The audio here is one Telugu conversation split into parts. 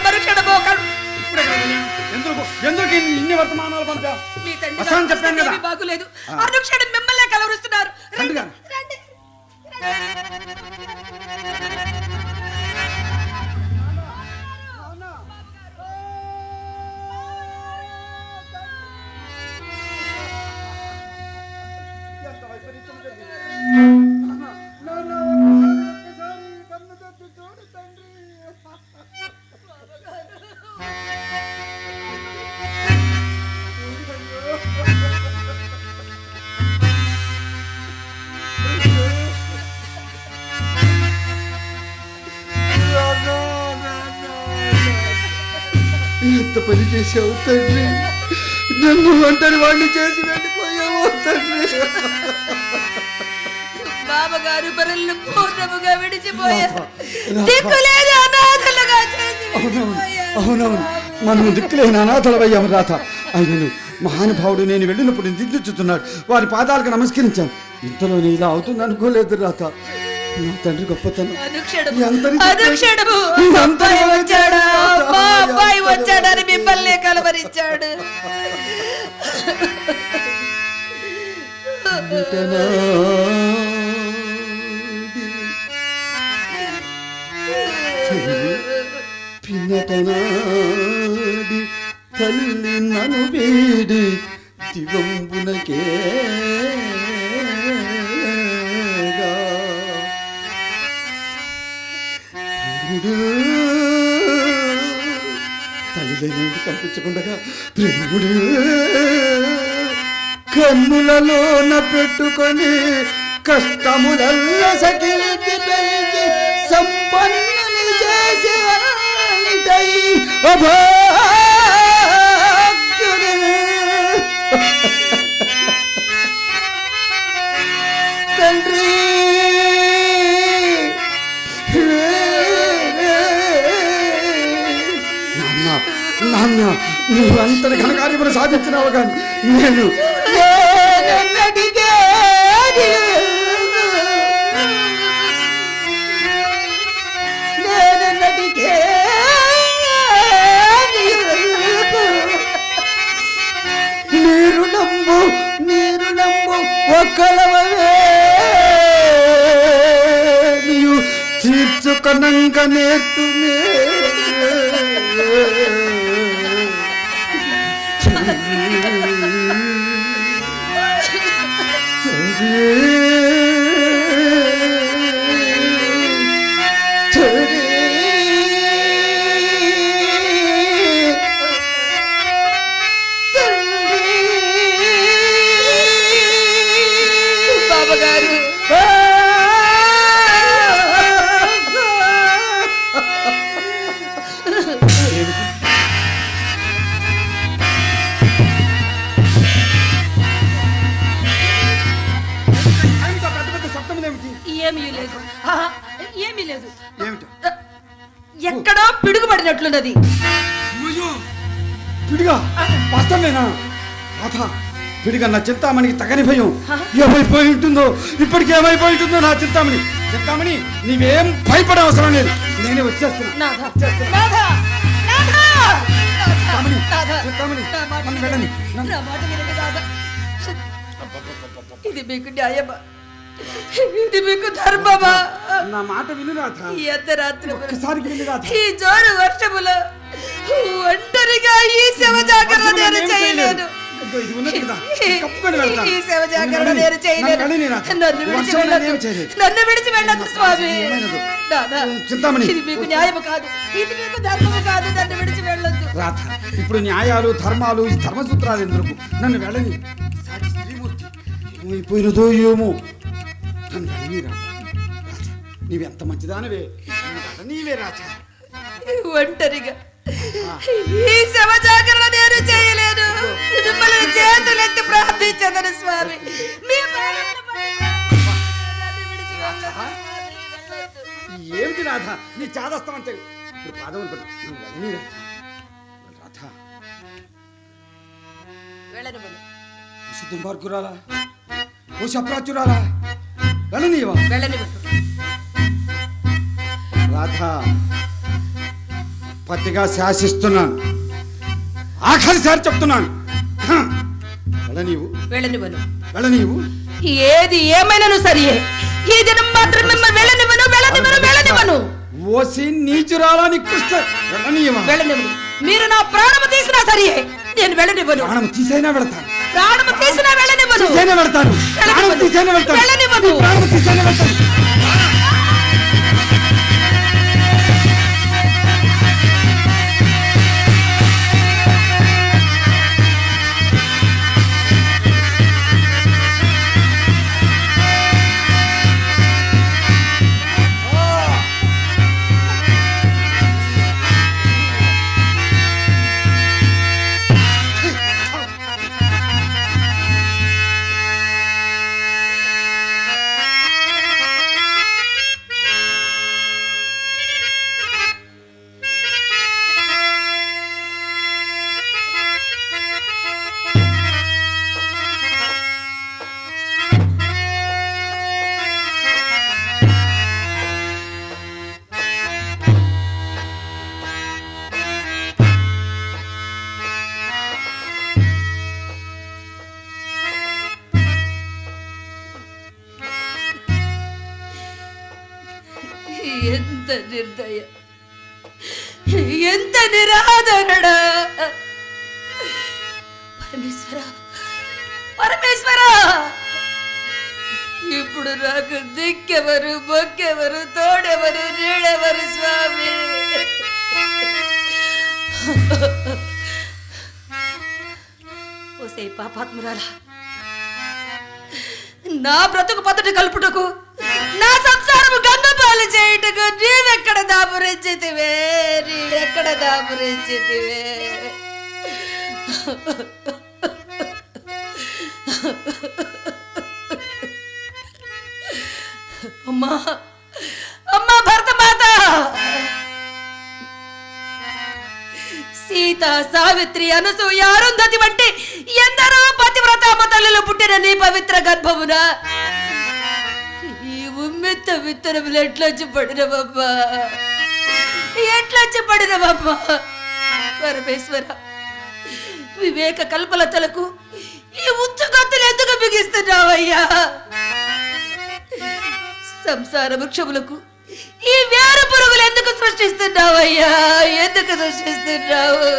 మరుక్షణమో ఎందుకు ఇన్ని వర్తమానాలు పంపా? మీ తండ్రి చెప్పాను కదా బాగులేదు. అనుక్షణం మిమ్మల్ని కలవరుస్తున్నారు. ఎంత పని చేసావు తండ్రి, నన్ను ఒంటరి వాడిని చేసి వెళ్ళిపోయావు తండ్రి. బాబగారు బరులు పూర్ణముగా విడిచిపోయారు. దిక్కులేని అనాథలుగా చేసి అవునవును, మనము దిక్కులేని అనాథలమయ్యాము రాత. ఆయనను మహానుభావుడు నేను వెళ్ళినప్పుడు దిద్దుచుతున్నాడు. వారి పాదాలకు నమస్కరించాను. ఇంతలోనే ఇలా అవుతుంది అనుకోలేదు రాత. నా తండ్రి గొప్పతనం. అబ్బాయి వచ్చాడని మిమ్మల్ని కలవరించాడు. పిన్నటనాడి తల్లి నను వేడి దివంబునకే తల్లిదండ్రులు కనిపించకుండా ప్రేముడు కన్నులలోన పెట్టుకొని కష్టములల్ల సకిలికి పెంచి సంపన్నుని చేసి అభాగ్యుని తండ్రి నాన్న, నువ్వు అంతటి ఘనకార్యములు సాధించినావు కానీ నేను నీరు నమ్ము ఒక్కలవే నీవు తీర్చుకొనంక నేర్తునే ఎక్కడో పిడుగుపడినట్లున్నది. పిడిగా వాస్తవేనా? పిడిగా నా చింతామణికి తగని భయం. ఏమైపోయి ఉంటుందో, ఇప్పటికి ఏమైపోయి ఉంటుందో నా చింతామణి. చింతామణి, నీవేం భయపడవసరం లేదు, నేనే వచ్చేస్తున్నా. ఇది మీకు న్యాయమా? ఇది మీకు ధర్మమా? నా మాట వినురాధ. ఈ అర్ధరాత్రి ఈ జోరు వర్షములో ఒంటరిగా ఈ శవ జాగరణ నేను చేయలేను. నన్ను విడిచి వెళ్ళదు స్వామి. ఇది మీకు న్యాయము కాదు, ఇది మీకు ధర్మము కాదు. నన్ను విడిచి వెళ్ళొద్దు రాధ. ఇప్పుడు న్యాయాలు ధర్మాలు ఈ ధర్మసూత్రాలు ఎందుకు? నన్ను వెళ్ళని. సాటి స్త్రీమూర్తి ఏమైపోయినదో ఏమో. నన్ను వెళ్ళని రాధ. నీవెంత మంచిదానవే, నీవే రాధ. ఒంటరిగా ఈ శవ జాగరణ నేను చేయలేను. మిమ్మల్ని చేతులెత్తి ప్రార్థించదను స్వామి. ఏమిటి రాధ నీ చాదస్తం అంటే? ఇప్పుడు పాదములు పెట్టు. రాధ దుర్మార్గురాలా, ఓ శప్రాచురాలా, వెళ్ళనీవా? రాధ పతిగా శాసిస్తున్నాను, ఆఖరిసారి చెప్తున్నాను. వెళ్ళనివ్వను. వెళ్ళనీవు. ఏది ఏమైనాను సరియే, ఈ దినం మాత్రం మిమ్మల్ని వెళ్ళనివ్వను. ఓసి నీచురాలా నికృష్ట, వెళ్ళనివ్వను. మీరు నా ప్రాణము తీసినా సరియే, నేను వెళ్ళనివ్వను. ప్రాణం తీసైనా వెళతాను. ప్రాణము తీసినా వెళ్ళనివ్వను. వెళతాను. ప్రాణం తీసైనా వెళతాను. వెళ్ళనివ్వను. ప్రాణం తీసైనా వెళతాను. ఎంత నిర్దయ, ఎంత నిరాదరణ! పరమేశ్వర, ఇప్పుడు నాకు దిక్కెవరు, మొక్కెవరు, తోడెవరు, నీడెవరు స్వామి? ఓసే పాపాత్మురాల, నా బ్రతుకు పద్ధతి కలుపుటకు, నా సంసారము గంగపాలు చేయుటకు నీవెక్కడ దాపురించితివే, నీవెక్కడ దాపురించితివే? అమ్మా, అమ్మా భరతమాత, సీత, సావిత్రి, అనసూయ, అరుంధతి వంటి ఎందరో పతివ్రతామ తల్లులు పుట్టిన నీ పవిత్ర గర్భమున ఈ ఉమ్మెత్త విత్తనములు ఎట్లొచ్చి పడినవమ్మా, ఎట్లొచ్చి పడినవమ్మా? పరమేశ్వర, వివేక కల్పలతలకు ఈ ఉచ్చుగత్తులు ఎందుకు బిగిస్తున్నావయ్యా? సంసార వృక్షములకు ఈ వేరు పురుగులు ఎందుకు సృష్టిస్తున్నావయ్యా? ఎందుకు సృష్టిస్తున్నావు?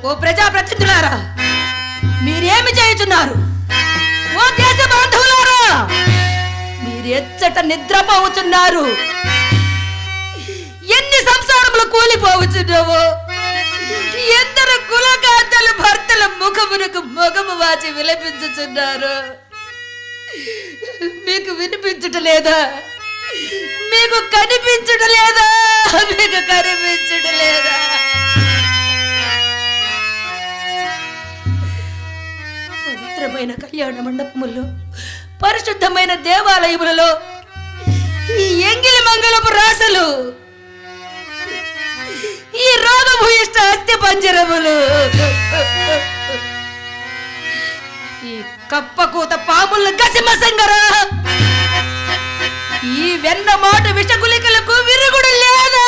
ఓ ప్రజాప్రతినిధులారా, మీరేమి చేయుచున్నారు? ఓ దేశ బాంధవులారా, మీరెచ్చట నిద్రపోవుచున్నారు? ఎన్ని సంసారములు కూలిపోవచ్చున్నావో, ఎందరు కులకాంతలు భర్తల ముఖమునకు మొగము వాచి విలపించుచున్నారు. మీకు వినిపించటలేదా? మీకు కనిపించటలేదా? మీకు కనిపించటలేదా? పవిత్రమైన కళ్యాణ మండపముల్లో, పరిశుద్ధమైన దేవాలయములలో ఈ ఎంగిలి మంగళపు రాసలు, ఈ రోగభూయిష్ట అస్థి పంజరములు, ఈ కప్పకూత పాముల గసిమసంగరా, ఈ వెన్న మాటు విషగులికలకు విరుగుడు లేదా?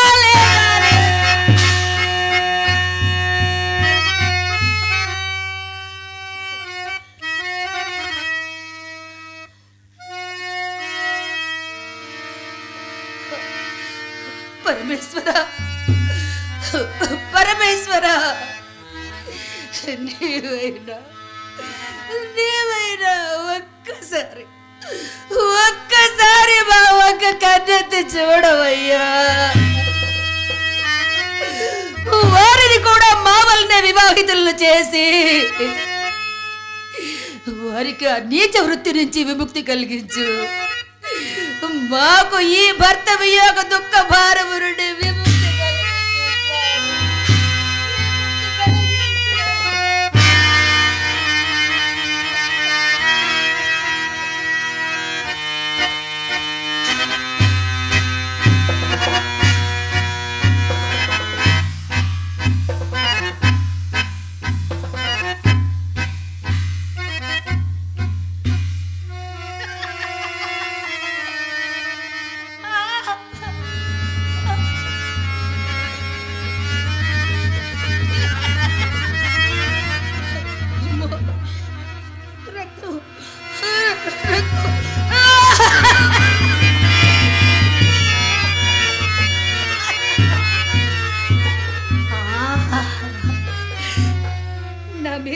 పరమేశ్వర, పరమేశ్వర, నీవైనా ఒక్కసారి మా ఒక్క కన్నెత్తి చూడవయ్యా. వారిని కూడా మామల్ని వివాహితులను చేసి వారికి ఆ నీచ వృత్తి నుంచి విముక్తి కలిగించు. మాకు ఈ భర్త వియోగ దుఃఖ భారము నుండి విముక్తి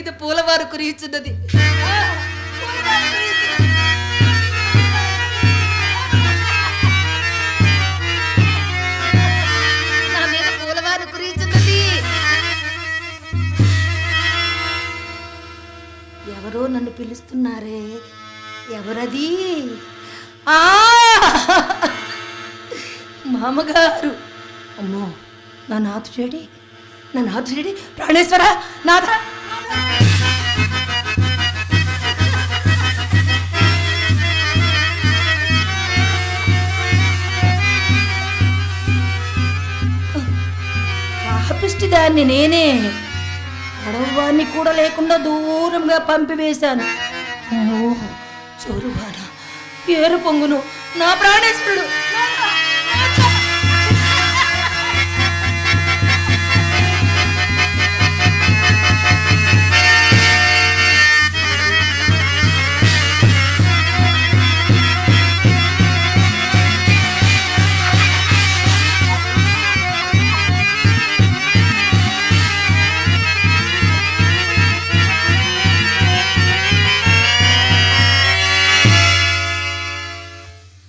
మీద పూలవారు కురియుచున్నది. పూలవారు కురియుచున్నది. నా మీద పూలవారు కురియుచున్నది. ఎవరో నన్ను పిలుస్తున్నారే, ఎవరది? మామగారు. అమ్మో, నా నాథు చెడి ప్రాణేశ్వర నాథ. పాపిష్టిదాన్ని నేనే, అడవాన్ని కూడా లేకుండా దూరంగా పంపివేశాను. అమ్మో, చోరువాన ఏరు పొంగును నా ప్రాణేశ్వరుడు.